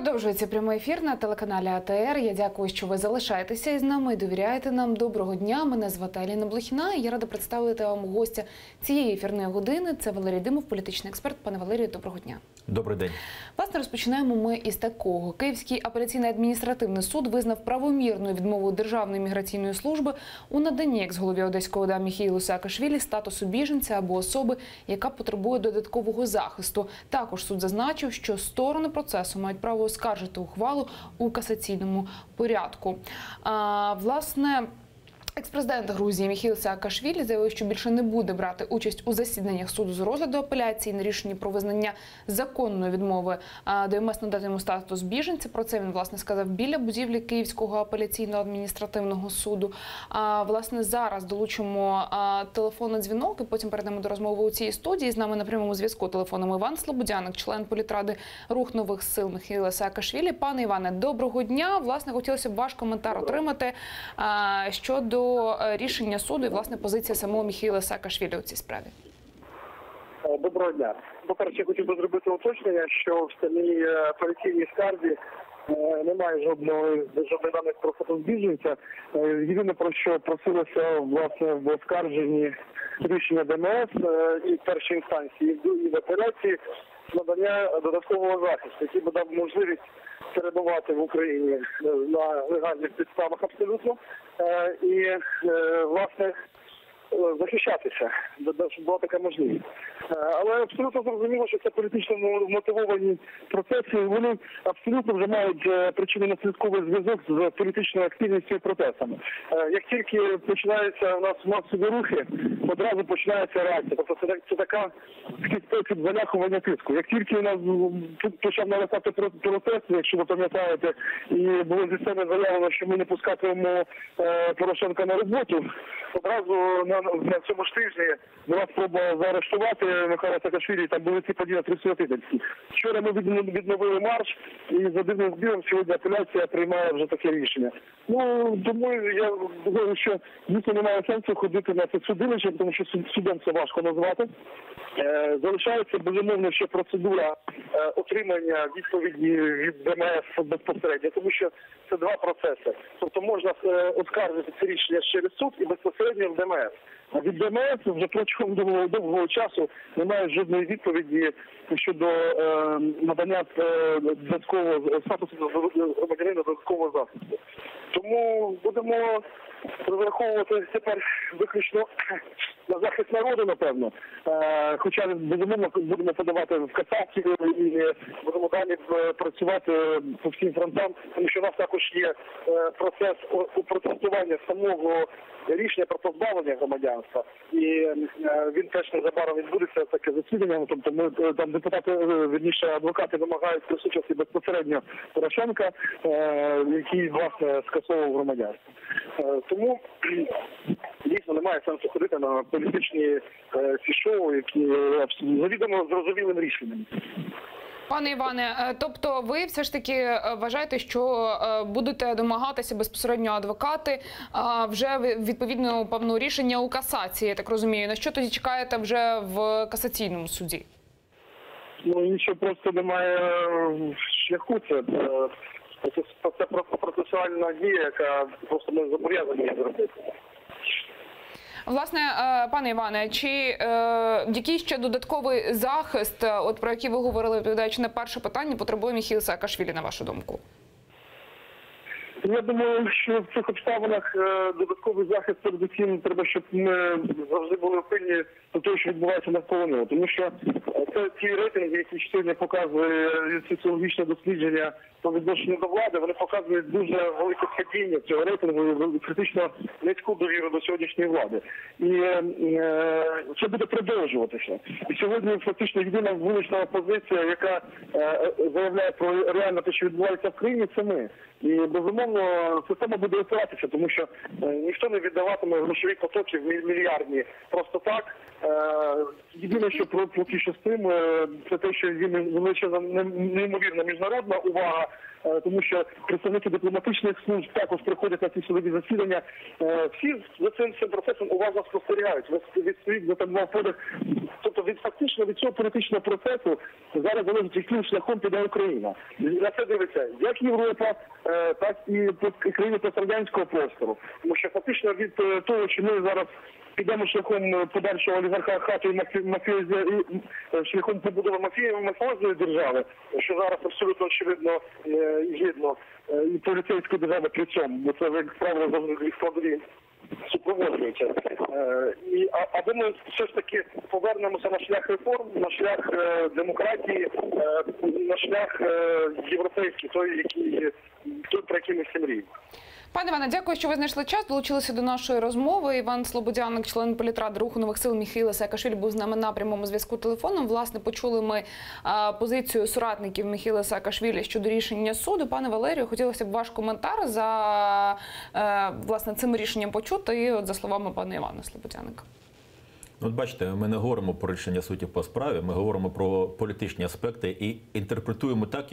Продовжується прямий ефір на телеканалі АТР. Я дякую, що ви залишаєтеся із нами і довіряєте нам. Доброго дня. Мене звати Аліна Блохіна. І я рада представити вам гостя цієї ефірної години. Це Валерій Димов, політичний експерт. Пане Валерію, доброго дня. Добрий день. Власне, розпочинаємо ми із такого. Київський апеляційний адміністративний суд визнав правомірною відмову Державної міграційної служби у наданні екс-голові Одеської ОДА Міхеїлу Саакашвілі статусу біженця або особи, яка потребує додаткового захисту. Також суд зазначив, що сторони процесу мають право оскаржити ухвалу у касаційному порядку. Власне, екс-президент Грузії Міхеїл Саакашвілі заявив, що більше не буде брати участь у засіданнях суду з розгляду апеляції на рішенні про визнання законної відмови ДМС надати йому статус біженця. Про це він, власне, сказав біля будівлі Київського апеляційного адміністративного суду. Власне, зараз долучимо телефонний дзвінок і потім перейдемо до розмови у цій студії. З нами на прямому зв'язку телефоном Іван Слободяник, член політради Рух нових сил Міхеїла Саакашвілі. Пане Іване, доброго дня. Власне, хотілося б ваш коментар отримати щодо рішення суду і, власне, позиція самого Міхеїла Саакашвілі у цій справі. Доброго дня. По-перше, я хотів би зробити уточнення, що в самій апеляційній скарзі немає жодних даних про статус біженця. Єдине, про що просилося, власне, в оскарженні рішення ДМС і в першій інстанції, і в апеляції надання додаткового захисту, який би дав можливість перебувати в Україні на легальних підставах абсолютно і, власне, захищатися, щоб була така можливість. Але абсолютно зрозуміло, що це політично мотивовані процеси, вони абсолютно вже мають причинно-наслідковий зв'язок з політичною активністю і протестами. Як тільки починаються у нас масові рухи, одразу починається реакція. Тобто це такий спосіб заляхування тиску. Як тільки у нас тут почав наростати протест, якщо ви пам'ятаєте, і було зі сцени заявлено, що ми не пускатимемо Порошенка на роботу, одразу на цьому ж тижні була спроба заарештувати Михайла Саакашвілі, там були ці події на Тридцятительській. Вчора ми відновили марш, і за дивним збігом сьогодні апеляція приймає вже таке рішення. Тому я думаю, що дійсно немає сенсу ходити на це судилище, тому що судом це важко назвати. Залишається, безумовно, ще процедура отримання відповіді від ДМС безпосередньо, тому що це два процеси. Тобто можна оскаржити це рішення через суд і безпосередньо в ДМС. А від ДМС вже протягом довгого часу немає жодної відповіді щодо надання статусу громадянина додаткового захисту. Тому будемо розраховувати тепер виключно на захист народу, напевно. Хоча, безумовно, будемо подавати в касацію і будемо далі працювати по всім фронтам, тому що у нас також є процес протестування самого рішення про позбавлення громадянства. І він теж незабаром відбудеться, таке засідання. Тобто ми там депутати, вірніше, адвокати вимагають присутності безпосередньо Порошенка, який, власне, скасовував громадянство. Тому дійсно немає сенсу ходити на політичні фішоу, які завідомо зрозумілим рішенням. Пане Іване, тобто ви все ж таки вважаєте, що будете домагатися безпосередньо адвокати вже відповідно певного рішення у касації, я так розумію. На що тоді чекаєте вже в касаційному суді? Нічого просто немає шляху. Це просто процесуальна дія, яка просто ми зобов'язані її зробити. Власне, пане Іване, чи який ще додатковий захист, от про який ви говорили, відповідаючи на перше питання, потребує Міхеїл Саакашвілі, на вашу думку? Я думаю, що в цих обставинах додатковий захист передусім треба, щоб ми завжди були пильні до того, що відбувається навколо нього. Тому що це ті рейтинги, які сьогодні показує соціологічне дослідження по відношенню до влади, вони показують дуже велике падіння цього рейтингу і критично низьку довіру до сьогоднішньої влади. І це буде продовжуватися. І сьогодні фактично єдина вулична опозиція, яка заявляє про реально те, що відбувається в країні, це ми. І, безумовно, система буде опиратися, тому що ніхто не віддаватиме грошові потоки мільярдні просто так. Єдине, що поки що з тим, це те, що є величезна, неймовірна міжнародна увага тому що представники дипломатичних служб також приходять на ці судові засідання. Всі за цим процесом уважно спостерігають. Відповідь за там подих. Тобто фактично від цього політичного процесу зараз залежить, яким шляхом піде Україна. На це дивиться як Європа, так і країни пострадянського простору. Тому що фактично від того, що ми зараз підемо шляхом подальшого олігархату і шляхом побудови мафіозної держави, що зараз абсолютно очевидно і видно, і поліцейської держави при цьому, бо це, як правило, завжди складові супроводжуються. Аби ми все ж таки повернемося на шлях реформ, на шлях демократії, на шлях європейський, той, про який ми всі мріємо. Пане Іване, дякую, що ви знайшли час, долучилися до нашої розмови. Іван Слободяник, член політради Руху нових сил Міхеїла Саакашвілі, був з нами на прямому зв'язку телефоном. Власне, почули ми позицію соратників Міхеїла Саакашвілі щодо рішення суду. Пане Валерію, хотілося б ваш коментар за власне цим рішенням почути і за словами пана Івана Слободяника. От бачите, ми не говоримо про рішення суті по справі, ми говоримо про політичні аспекти і інтерпретуємо так,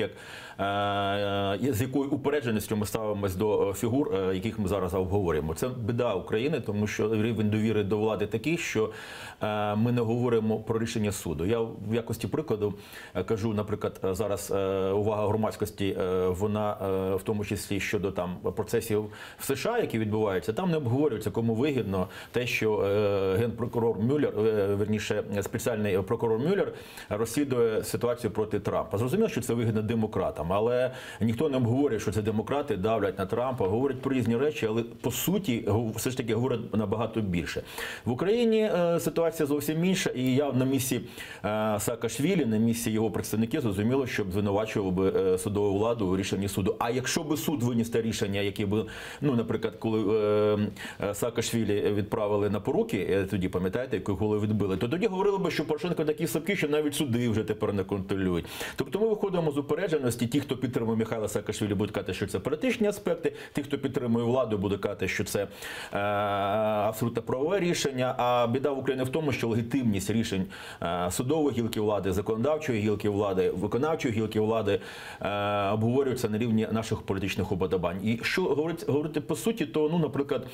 з якою упередженістю ми ставимось до фігур, яких ми зараз обговорюємо. Це біда України, тому що рівень довіри до влади такий, що ми не говоримо про рішення суду. Я в якості прикладу кажу, наприклад, зараз увага громадськості, вона в тому числі щодо там процесів в США, які відбуваються, там не обговорюється, кому вигідно те, що генпрокурор Мюллер, верніше, спеціальний прокурор Мюллер розслідує ситуацію проти Трампа. Зрозуміло, що це вигідно демократам, але ніхто не обговорює, що це демократи давлять на Трампа, говорять про різні речі, але по суті все ж таки говорять набагато більше. В Україні ситуація зовсім інша, і я на місці Саакашвілі, на місці його представників, зрозуміло, щоб звинувачував би судову владу у рішенні суду. А якщо би суд виніс те рішення, яке би, наприклад, коли Саакашвілі відправили на поруки, тоді, пам'ятаєте, коли відбили, то тоді говорили би, що Порошенко такі слабкі, що навіть суди вже тепер не контролюють. Тобто ми виходимо з упередженості. Ті, хто підтримує Міхайла Саакашвілі, будуть казати, що це політичні аспекти. Ті, хто підтримує владу, будуть казати, що це абсолютно правове рішення. А біда в Україні в тому, що легітимність рішень судової гілки влади, законодавчої гілки влади, виконавчої гілки влади обговорюються на рівні наших політичних уподобань. І що говорити по суті, то, наприклад,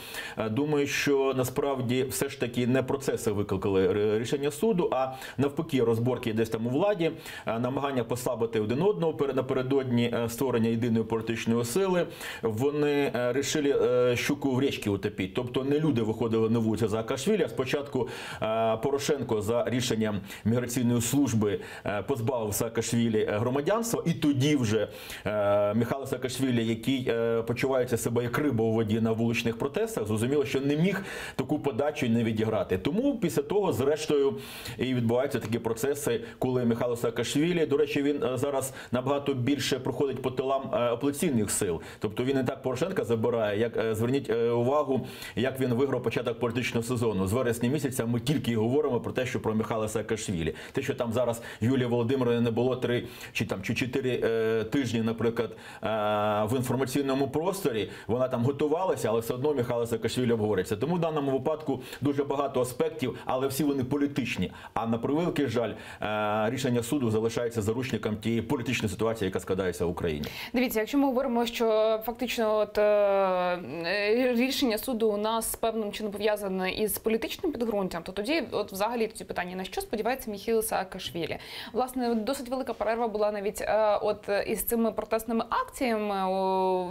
думаю, що насправді все ж таки не процеси викликали рішення суду, а навпаки розборки десь там у владі, намагання послабити один одного напередодні створення єдиної політичної сили. Вони вирішили щуку в річці утопити. Тобто не люди виходили на вулицю Саакашвілі, а спочатку Порошенко за рішенням міграційної служби позбавив Саакашвілі громадянства, і тоді вже Міхайло Саакашвілі, який почувається себе як риба у воді на вуличних протестах, зрозуміло, що не міг таку подачу не відіграти. Тому після того, зрештою, і відбуваються такі процеси, коли Міхайло Саакашвілі, до речі, він зараз набагато більше проходить по тилам опозиційних сил. Тобто він не так Порошенка забирає, як, зверніть увагу, як він виграв початок політичного сезону. З вересня місяця ми тільки говоримо про те, що про Міхайла Саакашвілі. Те, що там зараз Юлії Володимирівни не було 3 чи 4 тижні, наприклад, в інформаційному просторі, вона там готувалася, але все одно Міхайло Саакашвілі обговорюється. Тому в даному випадку дуже багато аспектів, але всі вони політичні. А на превеликий жаль, рішення суду залишається заручником тієї політичної ситуації, яка складається в Україні. Дивіться, якщо ми говоримо, що фактично рішення суду у нас певним чином пов'язане із політичним підґрунтям, то тоді взагалі ці питання, на що сподівається Міхеїл Саакашвілі? Власне, досить велика перерва була навіть із цими протестними акціями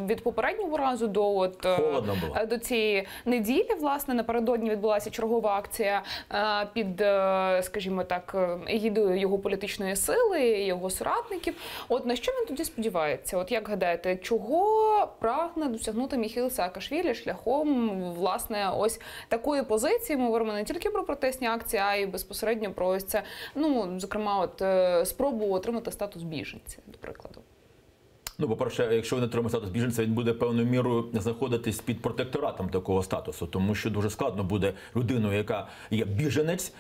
від попереднього разу до цієї неділі. Власне, напередодні відбулася чергова акція під, скажімо так, егідою його політичної сили, його соратників. На що він тоді сподівається? Як гадаєте, чого прагне досягнути Міхеїл Саакашвілі шляхом, власне, ось такої позиції? Ми говоримо не тільки про протестні акції, а й безпосередньо про ось це, зокрема, спробу отримати статус біженця, до прикладу. По-перше, якщо він отримає статус біженця, він буде певною мірою знаходитись під протекторатом такого статусу, тому що дуже складно буде людину, яка є біженець,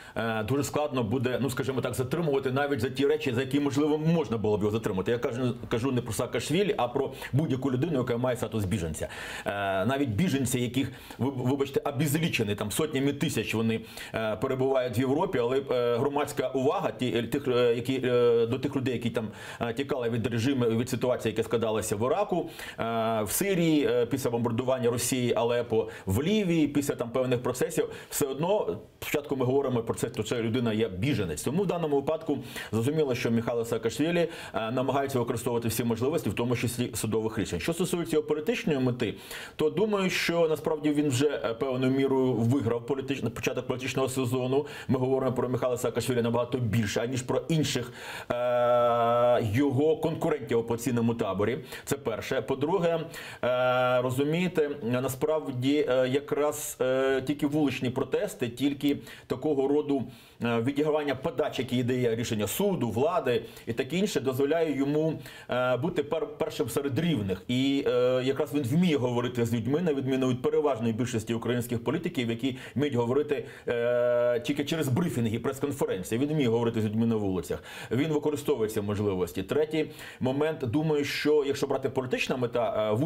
дуже складно буде, скажімо так, затримувати навіть за ті речі, за які, можливо, можна було б його затримати. Я кажу не про Саакашвілі, а про будь-яку людину, яка має статус біженця. Навіть біженці, яких, вибачте, обезлічені, там сотнями тисяч вони перебувають в Європі, але громадська увага до тих людей, які там тікали від режиму, від ситуації, яка розкладалися в Іраку, в Сирії після бомбардування Росії, Алепо, в Лівії після там певних процесів, все одно спочатку ми говоримо про це, що ця людина є біженець. Тому в даному випадку зрозуміло, що Михайло Саакашвілі намагається використовувати всі можливості, в тому числі судових рішень. Що стосується його політичної мети, то думаю, що насправді він вже певною мірою виграв початок політичного сезону. Ми говоримо про Михайла Саакашвілі набагато більше, аніж про інших його конкурентів в опозиційному таборі. Це перше. По-друге, розумієте, насправді якраз тільки вуличні протести, тільки такого роду відігравання подач, які дає рішення суду, влади і таке інше, дозволяє йому бути першим серед рівних. І якраз він вміє говорити з людьми, на відміну від переважної більшості українських політиків, які вміють говорити тільки через брифінги, прес-конференції. Він вміє говорити з людьми на вулицях. Він використовує ці можливості. Третій момент, думаю, що якщо брати політична мета в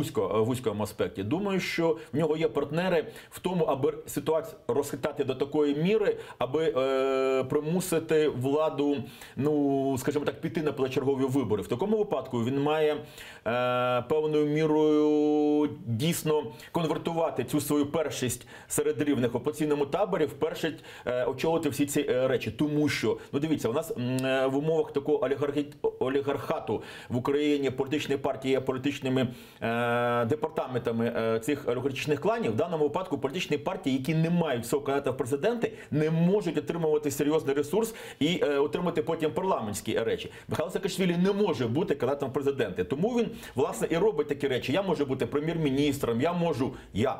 вузькому аспекті, думаю, що в нього є партнери в тому, аби ситуацію розхитати до такої міри, аби примусити владу, ну, скажімо так, піти на позачергові вибори. В такому випадку він має певною мірою дійсно конвертувати цю свою першість серед рівних в опозиційному таборі, вперше очолити всі ці речі. Тому що, ну дивіться, у нас в умовах такого олігархату в Україні політичні партії є політичними департаментами цих олігархічних кланів. В даному випадку політичні партії, які не мають свого кандидата в президенти, не можуть отримувати серйозний ресурс і отримати потім парламентські речі. Михайло Саакашвілі не може бути кандидатом в президенти. Тому він, власне, і робить такі речі. Я можу бути прем'єр-міністром, я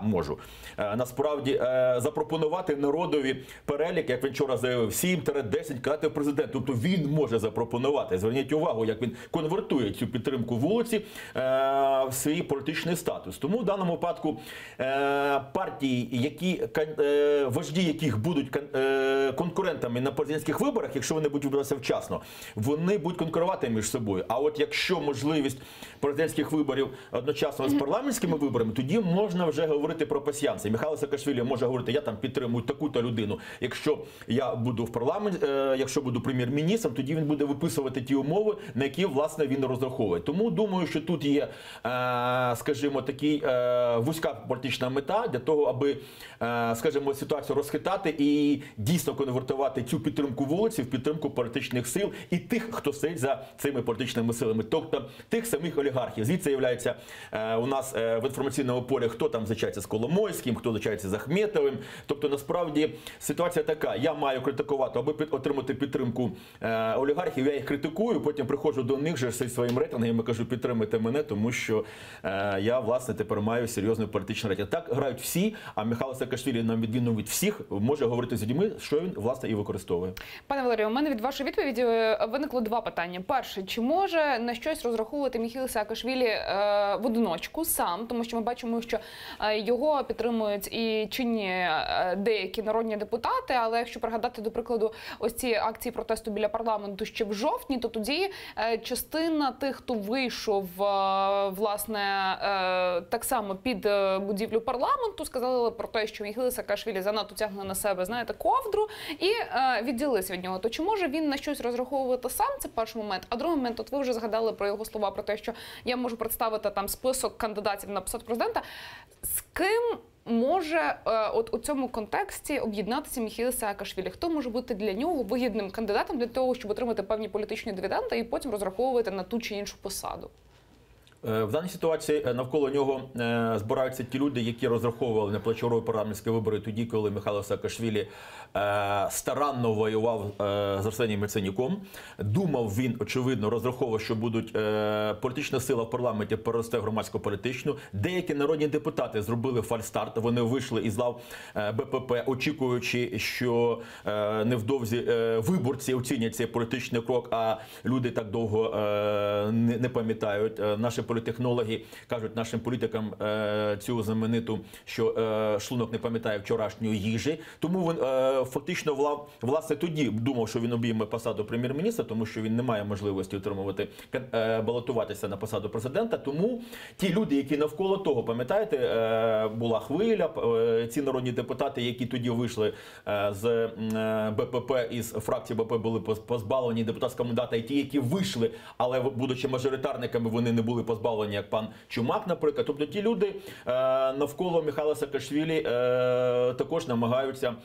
можу насправді запропонувати народові перелік, як він вчора заявив, 7-10 кандидатів в президент. Тобто він може запропонувати. Зверніть увагу, як він конвертує цю підтримку вулиці в свій політичний статус. Тому в даному випадку партії, вожді яких будуть конкурентами на президентських виборах, якщо вони будуть вибиратися вчасно, вони будуть конкурувати між собою. А от якщо можливість президентських виборів одночасно з парламентськими виборами, тоді можна вже говорити про пасьянси. Михайло Саакашвілі може говорити, я там підтримую таку-то людину. Якщо я буду в парламенті, якщо буду прем'єр-міністром, тоді він буде виписувати ті умови, на які, власне, він розраховує. Тому думаю, що тут є, скажімо, такий вузька політична мета для того, аби, скажімо, ситуацію розхитати і дійсно конвертувати цю підтримку вулиці в підтримку політичних сил і тих, хто стоїть за цими політичними силами. Тобто тих самих олігархів. Звідси з'являється у нас в інформаційному полі, хто там зачається з Коломойським, хто зачається з Ахметовим. Тобто, насправді, ситуація така. Я маю критикувати, аби отримати підтримку олігархів, я їх критикую, потім приходжу до них же зі своїм рейтингом і кажу, підтримайте мене, тому що я, власне, тепер маю серйозний політичний рейтинг. Так грають всі, а Михайло Саакашвілі, на відміну від всіх, може говорити з людьми, що він, власне, і використовує. Пане Валерію, у мене від вашої відповіді виникло два питання. Перше, чи може на щось розраховувати Михайло Саакашвілі в одиночку сам, тому що ми бачимо, що його підтримують і чинні деякі народні депутати, але якщо пригадати, до прикладу, ось ці акції протесту біля парламенту ще в жовтні, то тоді частина тих, хто вийшов, власне, так само під будівлю парламенту, сказали про те, що Михайло Саакашвілі занадто тягне на себе, знаєте, ковдру і відділися від нього. То чи може він на щось розраховувати сам? Це перший момент. А другий момент, от ви вже згадали про його слова про те, що я можу представити там список кандидатів на посаду президента. З ким може от у цьому контексті об'єднатися Михайло Саакашвілі? Хто може бути для нього вигідним кандидатом для того, щоб отримати певні політичні дивіденди і потім розраховувати на ту чи іншу посаду? В даній ситуації навколо нього збираються ті люди, які розраховували на позачергові парламентські вибори тоді, коли Михайло Саакашвілі старанно воював з Арсенієм Яценюком. Думав він, очевидно, розраховував, що політична сила в парламенті переросте громадсько-політичну. Деякі народні депутати зробили фальстарт, вони вийшли із лав БПП, очікуючи, що невдовзі виборці оцінять цей політичний крок, а люди так довго не пам'ятають. Наші політехнологи кажуть нашим політикам цю знамениту, що шлунок не пам'ятає вчорашньої їжі. Тому він фактично, власне, тоді думав, що він обійме посаду прем'єр-міністра, тому що він не має можливості балотуватися на посаду президента. Тому ті люди, які навколо того, пам'ятаєте, була хвиля, ці народні депутати, які тоді вийшли з БПП, із фракції БПП, були позбавлені депутатського мандата, і ті, які вийшли, але будучи мажоритарниками, вони не були позбавлені позбавлення, як пан Чумак, наприклад. Тобто ті люди навколо Михайла Саакашвілі також намагаються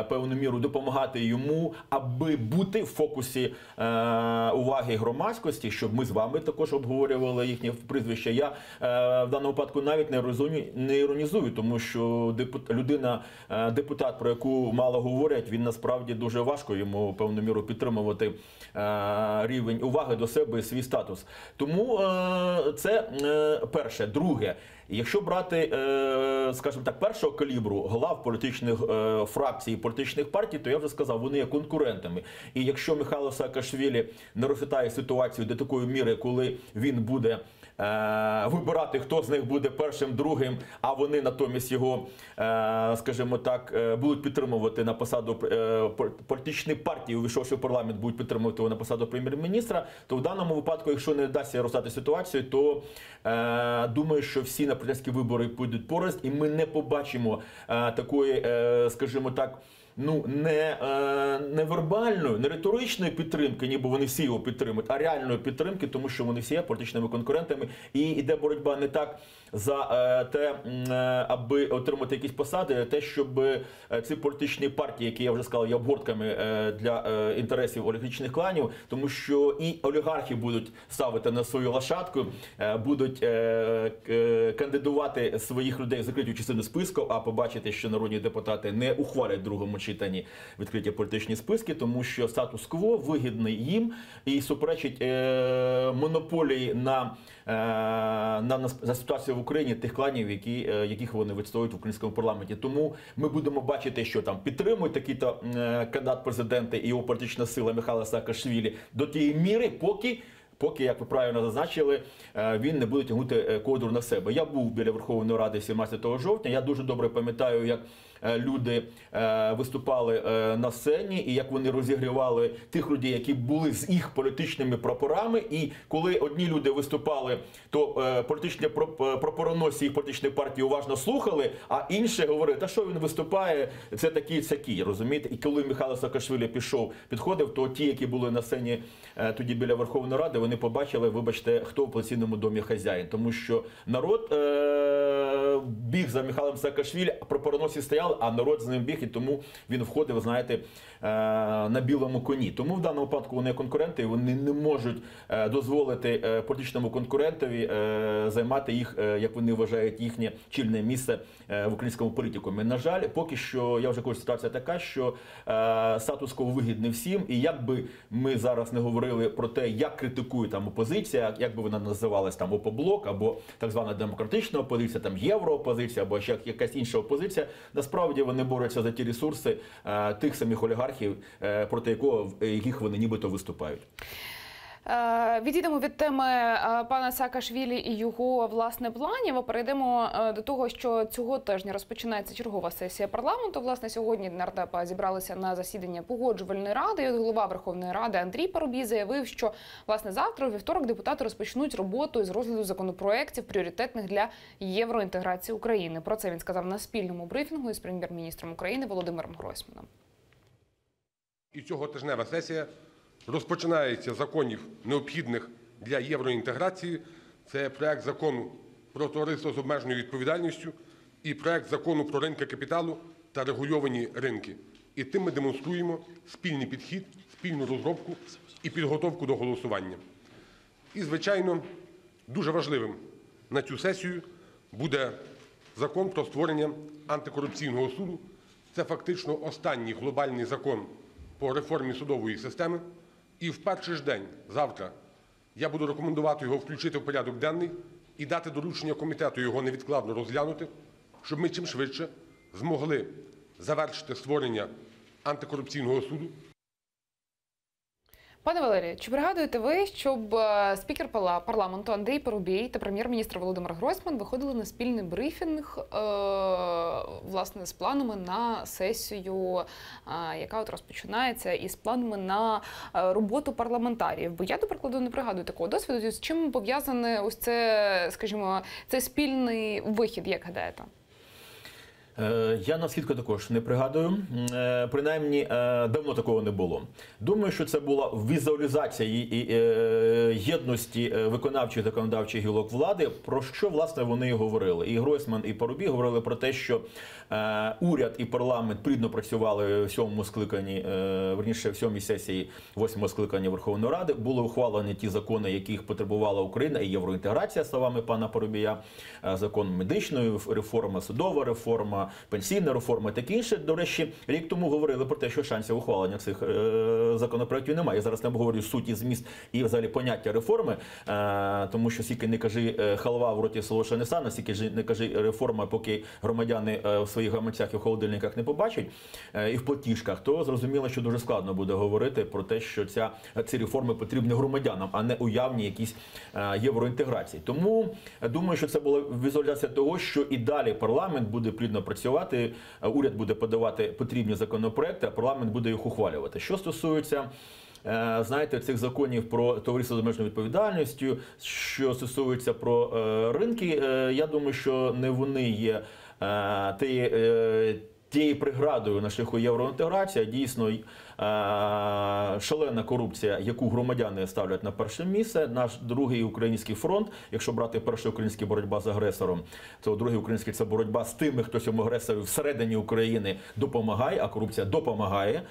певну міру допомагати йому, аби бути в фокусі уваги громадськості, щоб ми з вами також обговорювали їхнє прізвище. Я в даному випадку навіть не іронізую, тому що депутат, про яку мало говорять, він насправді дуже важко йому певну міру підтримувати рівень уваги до себе і свій статус. Тому це перше. Друге, якщо брати, скажімо так, першого калібру глав політичних фракцій і політичних партій, то я вже сказав, вони є конкурентами. І якщо Михайло Саакашвілі не розхитає ситуацію до такої міри, коли він буде вибирати, хто з них буде першим, другим, а вони натомість його, скажімо так, будуть підтримувати на посаду політичні партії, увійшовши в парламент, будуть підтримувати його на посаду прем'єр-міністра, то в даному випадку, якщо не вдасться розстати ситуацію, то думаю, що всі на президентські вибори підуть порознь, і ми не побачимо такої, скажімо так, не вербальної, не риторичної підтримки, ніби вони всі його підтримують, а реальної підтримки, тому що вони всі є політичними конкурентами. І йде боротьба не так за те, аби отримати якісь посади, а те, щоб ці політичні партії, які я вже сказав, є обгортками для інтересів олігархічних кланів, тому що і олігархи будуть ставити на свою лошадку, будуть кандидувати своїх людей в закриту частину списку, а побачити, що народні депутати не ухвалять в другому читанні відкриті політичні списки, тому що статус-кво вигідний їм і суперечить монополії за ситуацію в Україні тих кланів, яких вони відстоюють в українському парламенті. Тому ми будемо бачити, що там підтримують такий-то кандидат президента і його політична сила Михайла Саакашвілі до тієї міри, поки, як ви правильно зазначили, він не буде тягнути ковдру на себе. Я був біля Верховної Ради 17 жовтня, я дуже добре пам'ятаю, як люди виступали на сцені і як вони розігрівали тих людей, які були з їх політичними прапорами. І коли одні люди виступали, то політичні прапороносці їх політичної партії уважно слухали, а інші говорили, та що він виступає, це такий, розумієте? І коли Михайло Саакашвілі підходив, то ті, які були на сцені тоді біля Верховної Ради, вони побачили, вибачте, хто в опозиційному домі хазяїн. Тому що народ біг за Михайлом Саакашвілі, а прапороносці стояли, а народ з ним біг, і тому він входив, знаєте, на білому коні. Тому в даному випадку вони конкуренти, і вони не можуть дозволити політичному конкурентові займати їх, як вони вважають, їхнє чільне місце в українському політикумі. На жаль, поки що, я вже кажу, ситуація така, що статус-кво вигідний всім, і як би ми зараз не говорили про те, як критикує там опозиція, як би вона називалась там ОПОБЛОК, або так звана демократична опозиція, там євроопозиція, або ще якась інша опозиція, насправді вони борються за ті ресурси тих самих олігархів, проти яких вони нібито виступають. Відійдемо від теми пана Саакашвілі і його, власне, планів. Перейдемо до того, що цього тижня розпочинається чергова сесія парламенту. Власне, сьогодні нардепи зібралися на засідання Погоджувальної ради. І голова Верховної Ради Андрій Парубій заявив, що, власне, завтра, у вівторок, депутати розпочнуть роботу із розгляду законопроєктів, пріоритетних для євроінтеграції України. Про це він сказав на спільному брифінгу із прем'єр-міністром України Володимиром Гройсманом. І цьоготижнева сесія розпочинається з законів, необхідних для євроінтеграції. Це проект закону про товариство з обмеженою відповідальністю і проект закону про ринки капіталу та регульовані ринки. І тим ми демонструємо спільний підхід, спільну розробку і підготовку до голосування. І, звичайно, дуже важливим на цю сесію буде закон про створення антикорупційного суду. Це фактично останній глобальний закон по реформі судової системи. І в перший ж день, завтра, я буду рекомендувати його включити в порядок денний і дати доручення комітету його невідкладно розглянути, щоб ми чим швидше змогли завершити створення антикорупційного суду. Пане Валерію, чи пригадуєте ви, щоб спікер парламенту Андрій Парубій та прем'єр-міністр Володимир Гройсман виходили на спільний брифінг, власне, з планами на сесію, яка от розпочинається, і з планами на роботу парламентарів? Бо я, до прикладу, не пригадую такого досвіду. З чим пов'язане ось це, скажімо, цей спільний вихід, як гадаєте? Я наскільки також не пригадую. Принаймні, давно такого не було. Думаю, що це була візуалізація єдності виконавчих та законодавчих гілок влади, про що, власне, вони і говорили. І Гройсман, і Парубій говорили про те, що уряд і парламент плідно працювали в 7-му скликанні, верніше, в 7-й сесії 8-го скликання Верховної Ради. Були ухвалені ті закони, яких потребувала Україна, і євроінтеграція, словами пана Парубія, закон медичної реформи, судова реформа, пенсійна реформа, таке інше. До речі, рік тому говорили про те, що шансів ухвалення цих законопроєктів немає. Я зараз не обговорюю суть і зміст і взагалі поняття реформи, тому що скільки не кажи халва в роті солодша не стане, скільки не кажи реформа, поки громадяни в своїх гаманцях і в холодильниках не побачать, і в платіжках, то зрозуміло, що дуже складно буде говорити про те, що ці реформи потрібні громадянам, а не уявні якісь євроінтеграції. Тому думаю, що це була візуалізація того, що і далі парламент буде плідно працювати, уряд буде подавати потрібні законопроекти, а парламент буде їх ухвалювати. Що стосується, знаєте, цих законів про товариство з обмеженою відповідальністю, що стосується про ринки, я думаю, що не вони є тією преградою на шляху євроінтеграції, а дійсно шалена корупція, яку громадяни ставлять на перше місце. Наш другий український фронт, якщо брати перший український боротьба з агресором, то другий український – це боротьба з тими, хто цьому агресору всередині України допомагає, а корупція допомагає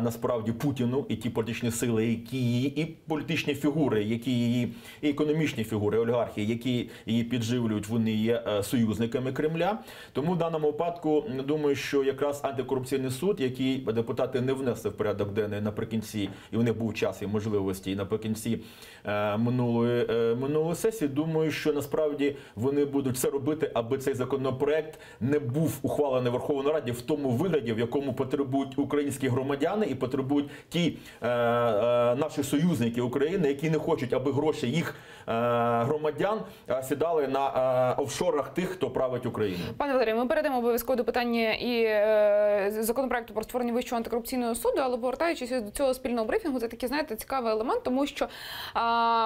насправді Путіну і ті політичні сили, які її, і політичні фігури, які її, і економічні фігури, олігархи, які її підживлюють, вони є союзниками Кремля. Тому в даному випадку, думаю, що якраз антикорупційний суд, який депутати не внесли в порядок денний наприкінці, і в них був час і можливості, і наприкінці минулої сесії, думаю, що насправді вони будуть все робити, аби цей законопроект не був ухвалений Верховною Раді в тому вигляді, в якому потребують українські громадяни і потребують ті наші союзники України, які не хочуть, аби гроші їх громадян сідали на офшорах тих, хто править Україною. Пане Валерію, ми перейдемо обов'язково до питання і законопроекту про створення Вищого антикорупційного суду, але повертаючись до цього спільного брифінгу, це такий, знаєте, цікавий елемент, тому що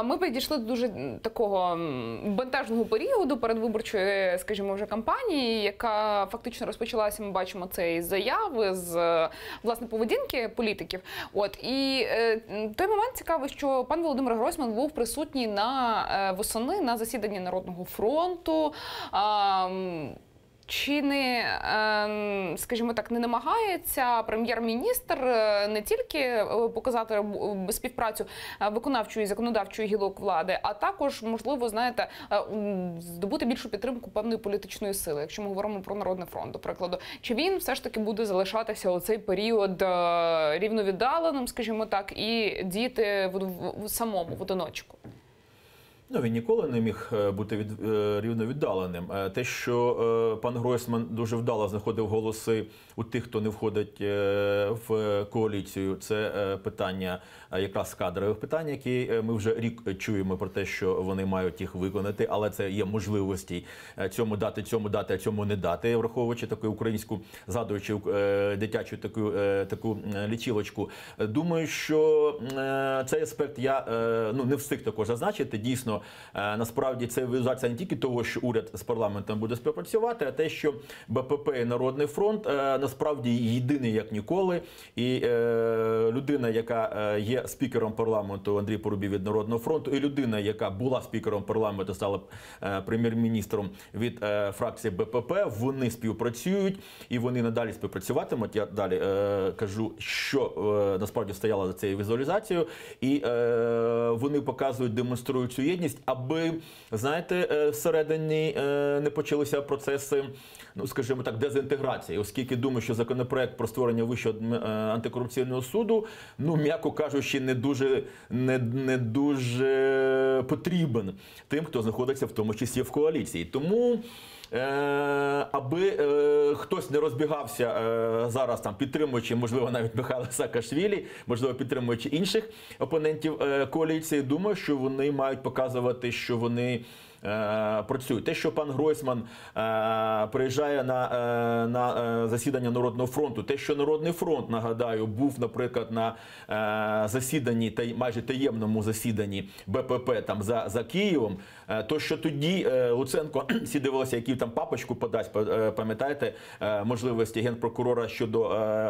ми підійшли до дуже такого бентежного періоду передвиборчої, скажімо, вже кампанії, яка фактично розпочалася, ми бачимо це із заяви, з власне поведінки політиків. От і той момент цікавий, що пан Володимир Гройсман був присутній восени на засіданні Народного фронту. Чи не, скажімо так, не намагається прем'єр-міністр не тільки показати співпрацю виконавчої і законодавчої гілок влади, а також, можливо, знаєте, здобути більшу підтримку певної політичної сили, якщо ми говоримо про Народний фронт, до прикладу. Чи він все ж таки буде залишатися у цей період рівновіддаленим, скажімо так, і діяти самому, в одиночку? Ну, він ніколи не міг бути рівновіддаленим. Те, що пан Гройсман дуже вдало знаходив голоси у тих, хто не входить в коаліцію, це питання якраз кадрових питань, які ми вже рік чуємо про те, що вони мають їх виконати, але це є можливості цьому дати, а цьому не дати, враховуючи таку українську, згадуючи дитячу таку лічилочку. Думаю, що цей аспект я не встиг також зазначити. Дійсно, насправді це візуалізація не тільки того, що уряд з парламентом буде співпрацювати, а те, що БПП і Народний фронт насправді єдиний як ніколи. І людина, яка є спікером парламенту, Андрій Парубій від Народного фронту, і людина, яка була спікером парламенту, стала прем'єр-міністром від фракції БПП, вони співпрацюють і вони надалі співпрацюватимуть. Я далі кажу, що насправді стояло за цією візуалізацією. І вони показують, демонструють цю єдність, аби, знаєте, всередині не почалися процеси, скажімо так, дезінтеграції, оскільки думаю, що законопроект про створення Вищого антикорупційного суду, м'яко кажучи, не дуже потрібен тим, хто знаходиться в тому числі в коаліції. Тому аби хтось не розбігався зараз, підтримуючи, можливо, навіть Михайла Саакашвілі, можливо, підтримуючи інших опонентів коаліції, думаю, що вони мають показувати, що вони працюють. Те, що пан Гройсман приїжджає на засідання Народного фронту, те, що Народний фронт, нагадаю, був, наприклад, на засіданні, майже таємному засіданні БПП за Києвом, То, що тоді Луценко всі дивилися, які там папочку подасть, пам'ятаєте, можливості генпрокурора щодо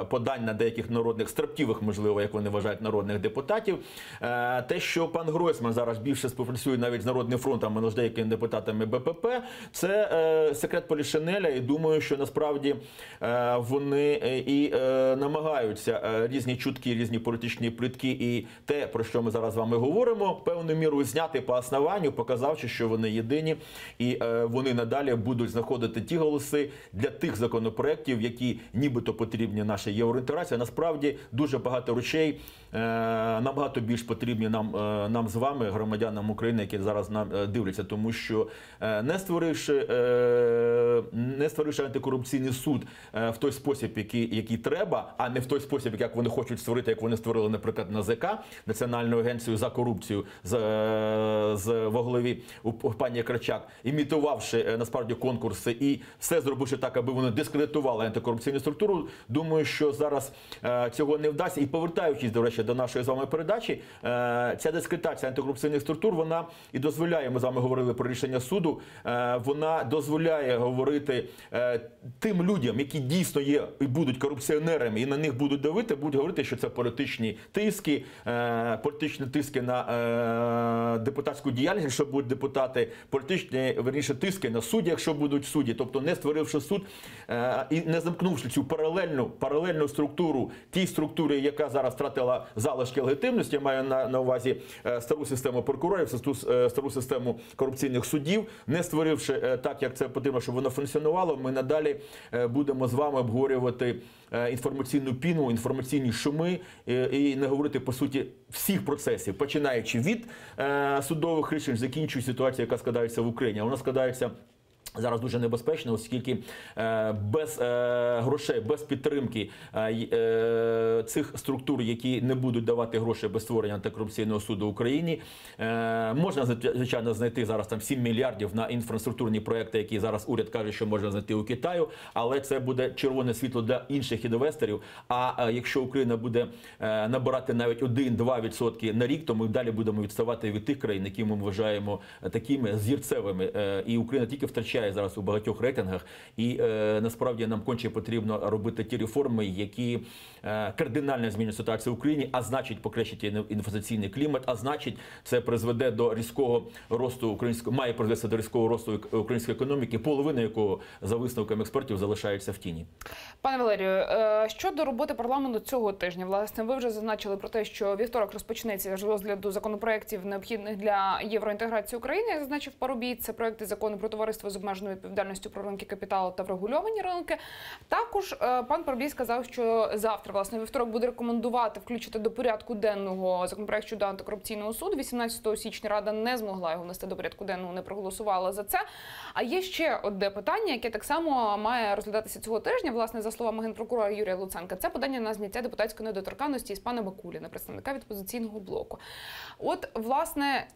подань на деяких народних, строптивих, можливо, як вони вважають, народних депутатів. Те, що пан Гройсман зараз більше співпрацює навіть з Народним фронтом, а з деякими депутатами БПП, це секрет Полішинеля, і думаю, що насправді вони і намагаються різні чутки, різні політичні плітки і те, про що ми зараз з вами говоримо, певною мірою зняти по основанню, показавши, що вони єдині, і вони надалі будуть знаходити ті голоси для тих законопроєктів, які нібито потрібні нашій євроінтеграції. Насправді дуже багато речей набагато більш потрібні нам з вами, громадянам України, які зараз нам дивляться, тому що не створивши антикорупційний суд в той спосіб, який треба, а не в той спосіб, як вони хочуть створити, як вони створили, наприклад, НАЗК, Національну агенцію за корупцію во главі пані Крачак, імітувавши насправді конкурси і все зробивши так, аби вони дискредитували антикорупційну структуру. Думаю, що зараз цього не вдасться. І повертаючись, до речі, до нашої з вами передачі, ця дискредитація антикорупційних структур, вона і дозволяє, ми з вами говорили про рішення суду, вона дозволяє говорити тим людям, які дійсно є і будуть корупціонерами, і на них будуть давити, будуть говорити, що це політичні тиски на депутатську діяльність, якщо будуть депутати, політичні, верніше, тиски на судді, якщо будуть судді. Тобто не створивши суд і не замкнувши цю паралельну структуру, тій структурі, яка зараз втратила залишки легітимності, я маю на увазі стару систему прокурорів, стару систему корупційних судів, не створивши так, як це потрібно, щоб воно функціонувало, ми надалі будемо з вами обговорювати інформаційну піну, інформаційні шуми і не говорити, по суті, всіх процесів, починаючи від судових рішень, закінчуючи ситуацію, яка складається в Україні. А вона складається зараз дуже небезпечно, оскільки без грошей, без підтримки цих структур, які не будуть давати гроші без створення антикорупційного суду в Україні, можна, звичайно, знайти зараз там 7 мільярдів на інфраструктурні проекти, які зараз уряд каже, що можна знайти у Китаю, але це буде червоне світло для інших інвесторів. А якщо Україна буде набирати навіть 1-2% на рік, то ми далі будемо відставати від тих країн, які ми вважаємо такими зірцевими. І Україна тільки втрачає зараз у багатьох рейтингах, і насправді нам конче потрібно робити ті реформи, які кардинально змінюють ситуацію в Україні, а значить покращить інвестиційний клімат, а значить це призведе до різкого росту має призвести до різкого росту української економіки, половина якого, за висновками експертів, залишається в тіні. Пане Валерію, щодо роботи парламенту цього тижня, власне, ви вже зазначили про те, що вівторок розпочнеться з розгляду законопроєктів, необхідних для євроінтеграції України, як зазначив Парубій. Це проекти закону про товариство з обмеженою відповідальністю, про ринки капіталу та врегульовані ринки. Також пан Парубій сказав, що завтра, власне, вівторок буде рекомендувати включити до порядку денного законопроект щодо антикорупційного суду. 18 січня Рада не змогла його внести до порядку денного, не проголосувала за це. А є ще одне питання, яке так само має розглядатися цього тижня, власне, за словами генпрокурора Юрія Луценка. Це подання на зняття депутатської недоторканності із пана Бакуліна, представника від «Опозиційного блоку». От, власне,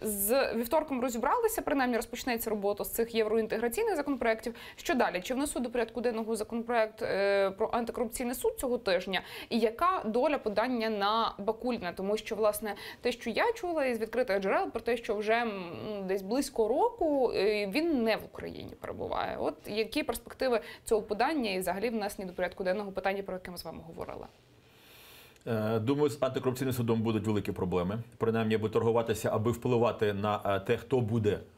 з вівторком розібралися, принаймні розпочнеться робота з цих євроінтеграційних законопроєктів. Що далі? Чи внесуть до порядку денного законопроєкт про антикорупційний суд цього тижня? І яка доля подання на Бакуліна? Тому що, власне, те, що я чула із відкритих джерел, про те, що вже десь близько року він не в Україні перебуває. От які перспективи цього подання і взагалі внесені до порядку денного питання, про яке ми з вами говорили? Думаю, з антикорупційним судом будуть великі проблеми. Принаймні, аби торгуватися, аби впливати на те,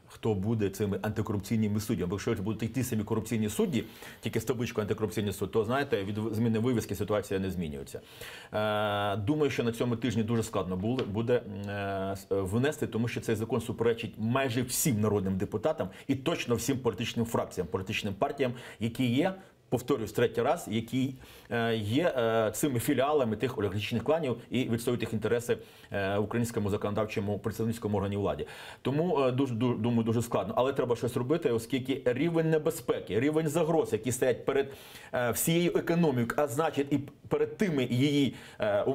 хто буде цими антикорупційними суддями. Бо якщо будуть ті самі корупційні судді, тільки з табличкою антикорупційний суд, то, знаєте, від зміни вивіски ситуація не змінюється. Думаю, що на цьому тижні дуже складно буде внести, тому що цей закон суперечить майже всім народним депутатам і точно всім політичним фракціям, політичним партіям, які є, повторюсь третій раз, які є цими філіалами тих олігархічних кланів і відстоюють їх інтереси в українському законодавчому представницькому органі влади. Тому, думаю, дуже складно. Але треба щось робити, оскільки рівень небезпеки, рівень загроз, які стоять перед всією економікою, а значить і перед тими її,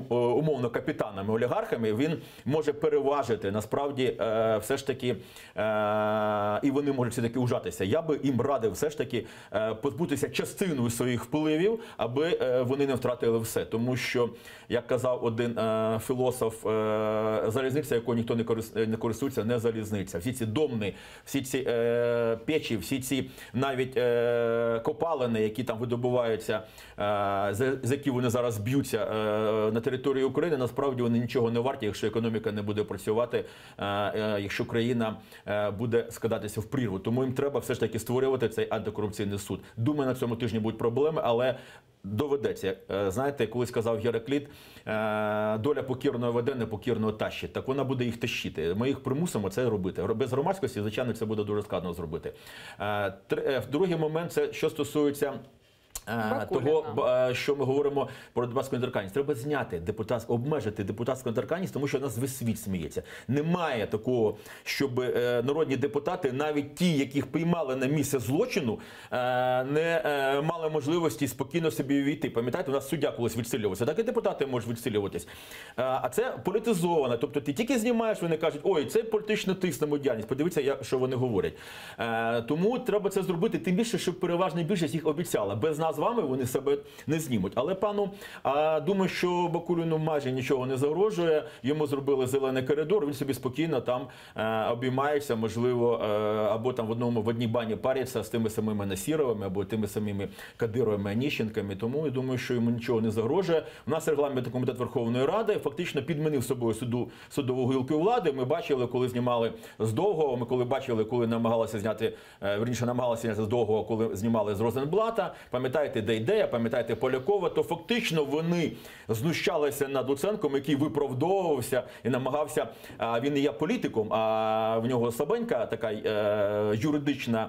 умовно, капітанами, олігархами, він може переважити, насправді, все ж таки, і вони можуть все-таки ужатися. Я би їм радив все ж таки позбутися частини частину своїх впливів, аби вони не втратили все. Тому що, як казав один філософ, залізниця, якою ніхто не користується, не залізниця. Всі ці домни, всі ці печі, всі ці навіть копалини, які там видобуваються, з які вони зараз б'ються на території України, насправді вони нічого не варті, якщо економіка не буде працювати, якщо країна буде скидатися в прірву. Тому їм треба все ж таки створювати цей антикорупційний суд. Думаю, на цьому тижні будуть проблеми, але доведеться. Знаєте, колись сказав Геракліт, доля покірного веде, непокірного тащить. Так вона буде їх тащити. Ми їх примусимо це робити. Без громадськості, звичайно, це буде дуже складно зробити. Другий момент, це що стосується того, що ми говоримо про депутатську недоторканність. Треба зняти обмежити депутатську недоторканність, тому що нас весь світ сміється. Немає такого, щоб народні депутати, навіть ті, яких піймали на місце злочину, не мали можливості спокійно собі увійти. Пам'ятаєте, у нас суддя колись відсилювався, так і депутати можуть відсилюватись. А це політизовано. Тобто ти тільки знімаєш, вони кажуть, ой, це політично тиск на діяльність. Подивіться, що вони говорять. Тому треба це зробити, тим більше, щоб переважна більшість їх обіцяла. Без нас з вами вони себе не знімуть. Але думаю, що Бакуліну майже нічого не загрожує. Йому зробили зелений коридор, він собі спокійно там обіймається, можливо, або там в одній бані париться з тими самими Насіровими, або тими самими Кадировими, Аніщенками. Тому я думаю, що йому нічого не загрожує. У нас регламентний комітет Верховної Ради фактично підмінив собою судову гілку влади. Ми бачили, коли знімали з Довгого, ми коли бачили, коли намагалися зняти з Довгого, коли знімали з Розенблата. Пам'ятаєте Дейдея, пам'ятаєте Полякова, то фактично вони знущалися над Луценком, який виправдовувався і намагався, він не є політиком, а в нього слабенька така юридичний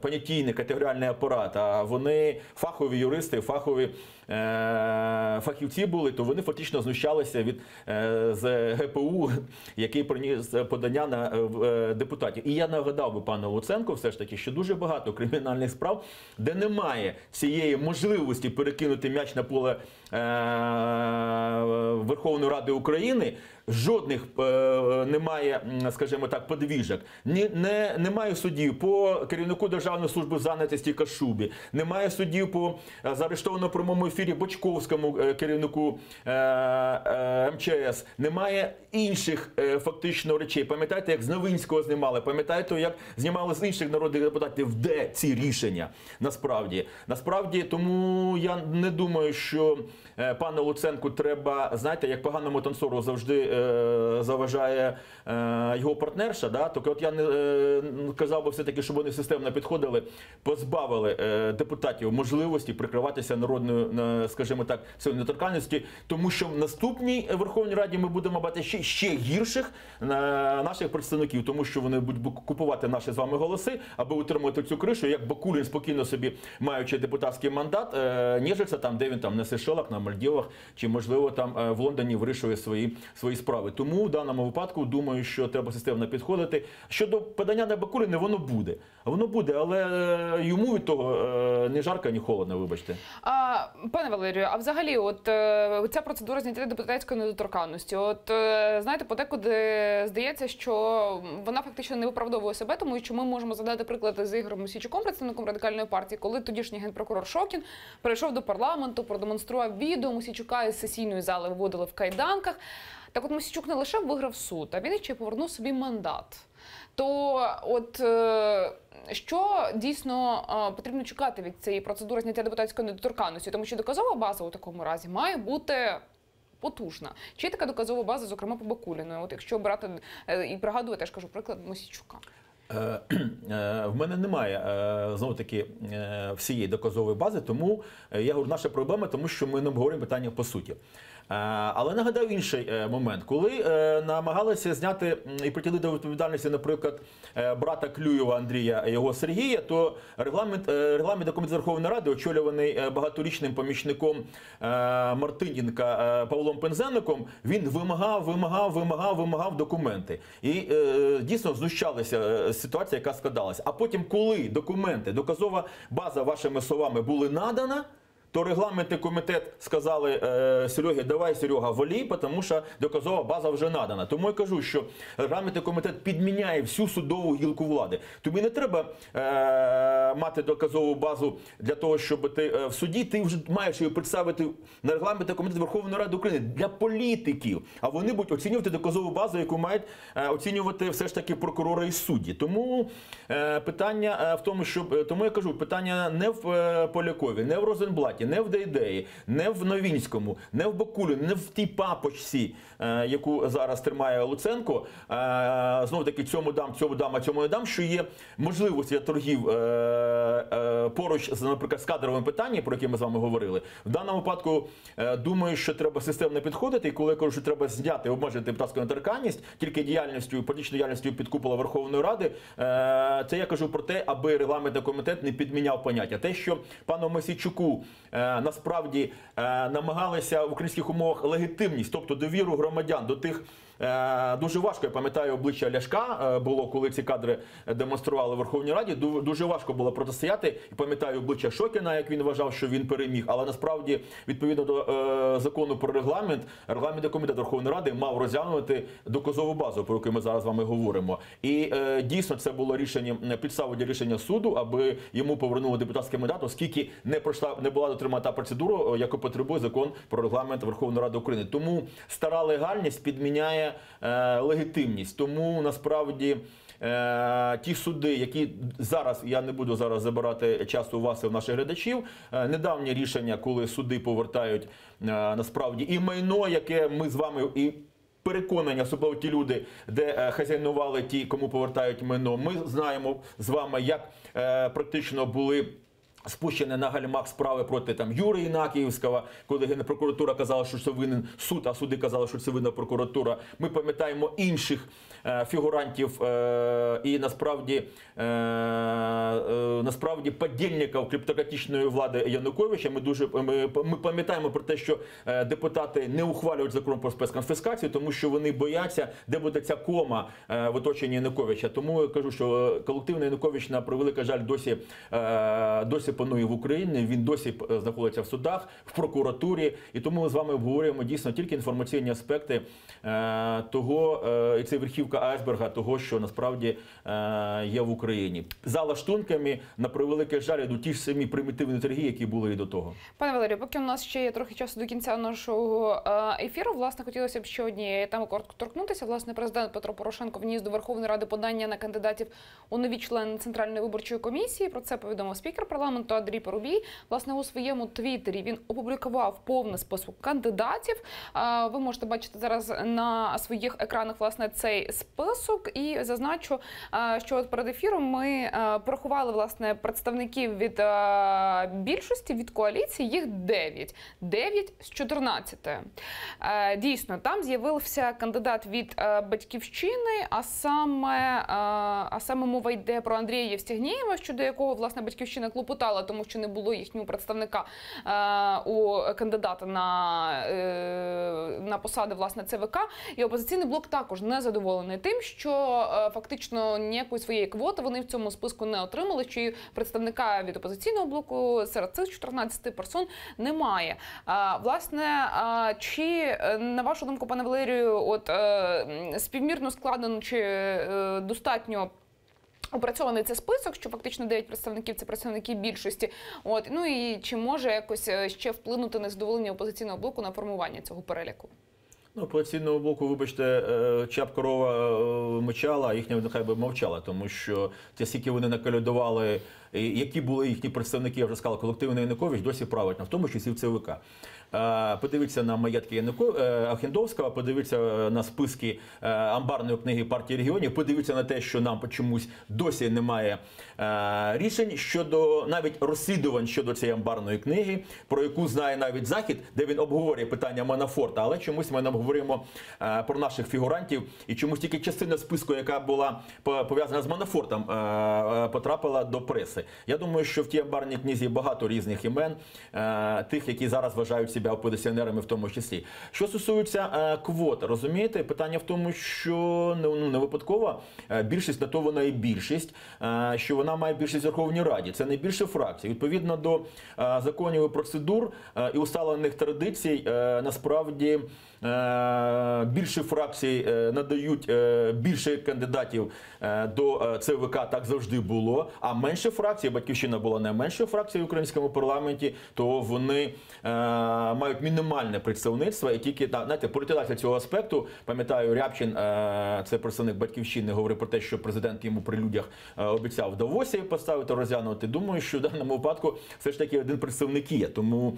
понятійний категоріальний апарат, а вони фахові юристи, фахівці були, то вони фактично знущалися з ГПУ, який приніс подання на депутатів. І я нагадав би пану Луценку все ж таки, що дуже багато кримінальних справ, де немає цієї можливості перекинути м'яч на поле Верховної Ради України, жодних немає, скажімо так, подвіжок. Немає суддів по керівнику Державної служби зайнятості Кашубі, немає суддів по заарештованому прямому ефірі Бочковському, керівнику МЧС, немає інших фактично речей. Пам'ятаєте, як з Новинського знімали, пам'ятаєте, як знімали з інших народних депутатів, де ці рішення насправді, тому я не думаю, що пану Луценку треба, знаєте, як поганому танцору завжди заважає його партнерша, да? Так от я казав би все-таки, щоб вони системно підходили, позбавили депутатів можливості прикриватися народною, скажімо так, цією недоторканністю, тому що в наступній Верховній Раді ми будемо бачити ще гірших наших представників, тому що вони будуть купувати наші з вами голоси, аби утримувати цю кришу, як Бакулін спокійно собі, маючи депутатський мандат, ніжиться там, де він там на Сейшелах, на Мальдівах, чи можливо там в Лондоні вирішує свої справи. Тому в даному випадку думаю, що треба системно підходити. Щодо подання на Бакуліна, воно буде, але йому від того ні жарко, ні холодно, вибачте. Пане Валерію, а взагалі, ця процедура зняття депутатської недоторканності, знаєте, подекуди здається, що вона фактично не виправдовує себе, тому що ми можемо задати приклад з Ігорем Мосійчуком, представником Радикальної партії, коли тодішній генпрокурор Шокін прийшов до парламенту, продемонстрував відео Мосійчука із сесійної зали виводили в кайданках. Так от Мосійчук не лише виграв суд, а він ще й повернув собі мандат. То що дійсно потрібно чекати від цієї процедури зняття депутатської недоторканності? Тому що доказова база у такому разі має бути потужна. Чи є така доказова база, зокрема по Бакуліну? Якщо брати і пригадувати, я ж кажу, приклад Мосійчука. В мене немає, знову-таки, всієї доказової бази, тому я говорю, наша проблема, тому що ми не обговорюємо питання по суті. Але нагадаю інший момент, коли намагалися зняти і притягнути до відповідальності, наприклад, брата Клюєва Андрія і його Сергія, то регламентний комітет Верховної Ради, очолюваний багаторічним помічником Мартиненка Павлом Пинзеником, він вимагав документи. І дійсно знущалися з ситуації, яка складалася. А потім, коли документи, доказова база вашими словами були надана, то регламентний комітет сказали Серегі, давай, Серега, волій, тому що доказова база вже надана. Тому я кажу, що регламентний комітет підміняє всю судову гілку влади. Тобі не треба мати доказову базу для того, щоб ти в суді, ти вже маєш її представити на регламентний комітет Верховної Ради України для політиків. А вони будуть оцінювати доказову базу, яку мають оцінювати все ж таки прокурори і судді. Тому питання в тому, тому я кажу, питання не в Полякові, не в Розенблаті, не в Дейдеї, не в Новінському, не в Бакулі, не в тій папочці, яку зараз тримає Луценко. Знову таки, цьому дам, а цьому не дам, що є можливості для торгів поруч, наприклад, з кадровим питанням, про яке ми з вами говорили. В даному випадку, думаю, що треба системно підходити, і коли я кажу, що треба зняти, обмежити депутатську недоторканність, тільки діяльністю, політичною діяльністю під купола Верховної Ради, це я кажу про те, аби регламентний комітет не підміняв поняття. Те, що пану Мосійчуку насправді намагалися в українських умовах легітимність, тобто довіру громадян до тих, дуже важко, я пам'ятаю, обличчя Ляшка було, коли ці кадри демонстрували в Верховній Раді, дуже важко було протистояти. І пам'ятаю обличчя Шокіна, як він вважав, що він переміг. Але насправді, відповідно до закону про регламент, регламентний комітет Верховної Ради мав розглянути доказову базу, про яку ми зараз з вами говоримо. І дійсно це було рішення, підставою для рішення суду, аби йому повернули депутатський мандат, оскільки не була дотримана та процедура, яку потребує закон про регламент Верховної Ради України. Тому стара легальність підміняє легітимність. Тому насправді ті суди, які зараз, я не буду зараз забирати часу у вас і у наших глядачів, недавнє рішення, коли суди повертають насправді і майно, яке ми з вами, і переконання, особливо ті люди, де хазяйнували ті, кому повертають майно. Ми знаємо з вами, як практично були спущені на гальмах справи проти Юри Інакіївського, коли Генпрокуратура казала, що це винен суд, а суди казали, що це винна прокуратура. Ми пам'ятаємо інших фігурантів і насправді подільників клептократичної влади Януковича. Ми пам'ятаємо про те, що депутати не ухвалюють закон про спецконфіскацію, тому що вони бояться, де буде ця кома в оточенні Януковича. Тому я кажу, що колективний Янукович, на превеликий жаль, досі панує в Україні, він досі знаходиться в судах, в прокуратурі, і тому ми з вами обговорюємо дійсно тільки інформаційні аспекти того, і це верхівка айсберга того, що насправді є в Україні. За лаштунками, на превеликий жаль, йдуть ті ж самі примітивні торги, які були і до того. Пане Валерію, поки у нас ще є трохи часу до кінця нашого ефіру, власне, хотілося б ще однієї теми коротко торкнутися. Власне, президент Петро Порошенко вніс до Верховної Ради подання на кандидатів у нові члени Центральної виборчої комісії. Про це повідомив спікер парламенту Андрій Парубій. Власне, у своєму твіттері він опублікував повний список кандидатів. Ви можете бачити зараз на своїх екранах, власне, цей список. І зазначу, що от перед ефіром ми порахували, власне, представників від більшості, від коаліції, їх 9. 9 з 14. Дійсно, там з'явився кандидат від Батьківщини, а саме мова йде про Андрія Євстігнєєва, щодо якого, власне, Батьківщина клопотала, тому що не було їхнього представника у кандидата на посади, власне, ЦВК. І опозиційний блок також не задоволений тим, що фактично ніякої своєї квоти вони в цьому списку не отримали, що і представника від опозиційного блоку серед цих 14 персон немає. Власне, чи, на вашу думку, пане Валерію, от співмірно складено чи достатньо опрацьований цей список, що фактично 9 представників – це представники більшості. Ну і чи може якось ще вплинути незадоволення опозиційного блоку на формування цього переліку? Ну, опозиційного блоку, вибачте, чия б корова мечала, а їхня нехай би мовчала, тому що ті, скільки вони накалядували, які були їхні представники, я вже сказав, колективний Янукович, досі править, в тому числі в ЦВК. Подивіться на маєтки Охендовського, подивіться на списки амбарної книги партії регіонів, подивіться на те, що нам чомусь досі немає рішень щодо навіть розслідувань щодо цієї амбарної книги, про яку знає навіть Захід, де він обговорює питання Манафорта, але чомусь ми не обговорюємо про наших фігурантів, і чомусь тільки частина списку, яка була пов'язана з Манафортом, потрапила до преси. Я думаю, що в тій амбарній книзі багато різних імен, тих, які зараз вважають себе себе опозиціонерами в тому числі. Що стосується квот, розумієте, питання в тому, що не випадково більшість, на то вона і більшість, що вона має більшість в Верховній Раді. Це не більше фракцій. Відповідно до законів і процедур і усталених традицій, насправді, більше фракцій надають більше кандидатів до ЦВК, так завжди було, а менше фракцій, Батьківщина була найменшою фракцією в українському парламенті, то вони мають мінімальне представництво, і тільки, знаєте, політизація цього аспекту, пам'ятаю, Рябчин, це представник Батьківщини, говорив про те, що президент йому при людях обіцяв в Давосі поставити, розглянути. Думаю, що в даному випадку все ж таки один представник є, тому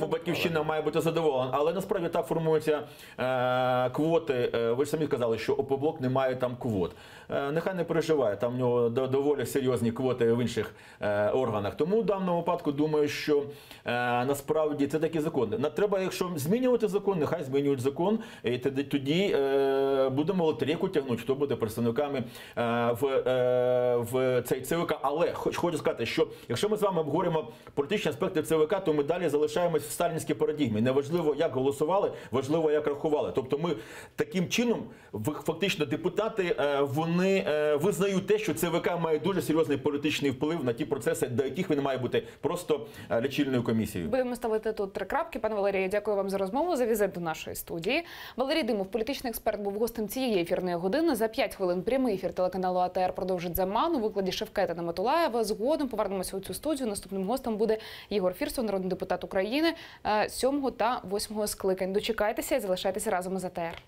Батьківщина має бути задоволена. Але насправді так формуються квоти. Ви ж самі казали, що ОПОБЛОК не має там квот. Нехай не переживає, там в нього доволі серйозні квоти в інших органах. Тому в даному випадку думаю, що насправді це такі закони. Треба, якщо змінювати закон, нехай змінюють закон, і тоді будемо лотерейку тягнути, хто буде представниками в цей ЦВК. Але хочу сказати, що якщо ми з вами обговорюємо політичні аспекти ЦВК, то ми далі залишаємось в сталінській парадигмі. Неважливо, як голосували, важливо, як рахували. Тобто ми таким чином, фактично, депутати, вони визнають те, що ЦВК має дуже серйозний політичний вплив на ті процеси, до яких він має бути просто лічильною комісією. Будемо ставити тут 3 крапки. Пане Валерію, дякую вам за розмову, за візит до нашої студії. Валерій Димов, політичний експерт, був гостем цієї ефірної години. За 5 хвилин прямий ефір телеканалу АТР продовжить «Заман» у викладі Шевкета на Матулаєва. Згодом повернемося у цю студію. Наступним гостем буде Ігор Фірсов, народний депутат України 7 та 8 скликань. Дочекайтеся і залишайтеся разом із АТР.